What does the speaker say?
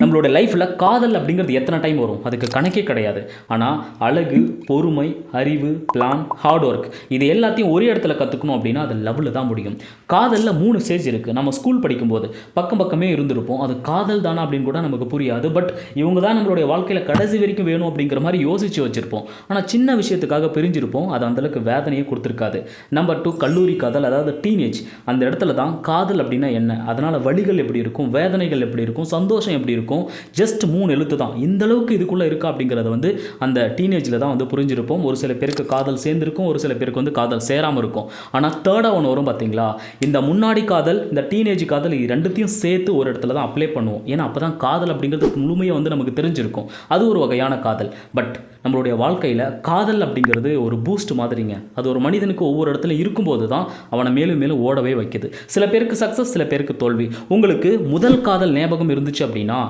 நம்மளோட லைஃப்பில் காதல் அப்படிங்கிறது எத்தனை டைம் வரும் அதுக்கு கணக்கே கிடையாது. ஆனால் அழகு, பொறுமை, அறிவு, பிளான், ஹார்ட் ஒர்க் இது எல்லாத்தையும் ஒரே இடத்துல கற்றுக்கணும் அப்படின்னா அது லவ்வில் தான் முடியும். காதலில் 3 ஸ்டேஜ் இருக்குது. நம்ம ஸ்கூல் படிக்கும்போது பக்கம் பக்கமே இருந்திருப்போம். அது காதல் தானா அப்படின்னு கூட நமக்கு புரியாது. பட் இவங்க தான் நம்மளுடைய வாழ்க்கையில் கடைசி வரைக்கும் வேணும் அப்படிங்கிற மாதிரி யோசித்து வச்சுருப்போம். ஆனால் சின்ன விஷயத்துக்காக பிரிஞ்சிருப்போம். அது அந்தளவுக்கு வேதனையே கொடுத்துருக்காது. நம்பர் 2 கல்லூரி காதல், அதாவது டீனேஜ். அந்த இடத்துல தான் காதல் அப்படின்னா என்ன, அதனால் வலிகள் எப்படி இருக்கும், வேதனைகள் எப்படி இருக்கும், சந்தோஷம் எப்படி இருக்கும், ஜஸ்ட் 3 எழுத்து தான். இந்த அளவுக்கு இதுக்குள்ளே இருக்கா அப்படிங்கிறத அந்த டீனேஜில் தான் புரிஞ்சிருப்போம். ஒரு சில பேருக்கு காதல் சேர்ந்திருக்கும், ஒரு சில பேருக்கு காதல் சேராமல் இருக்கும். ஆனால் தேர்டாக ஒன்று வரும் பார்த்தீங்களா, இந்த முன்னாடி காதல், இந்த டீனேஜ் காதல், இது ரெண்டுத்தையும் சேர்த்து ஒரு இடத்துல தான் அப்ளை பண்ணுவோம். ஏன்னா அப்போ தான் காதல் அப்படிங்கிறது முழுமையாக நமக்கு தெரிஞ்சிருக்கும். அது ஒரு வகையான காதல். பட் நம்மளுடைய வாழ்க்கையில் காதல் அப்படிங்கிறது ஒரு பூஸ்ட் மாதிரிங்க. அது ஒரு மனிதனுக்கு ஒவ்வொரு இடத்துல இருக்கும்போது தான் அவனை மேலும் மேலும் ஓடவே வைக்குது. சில பேருக்கு சக்ஸஸ், சில பேருக்கு தோல்வி. உங்களுக்கு முதல் காதல் ஞாபகம் இருந்துச்சு அப்படின்னா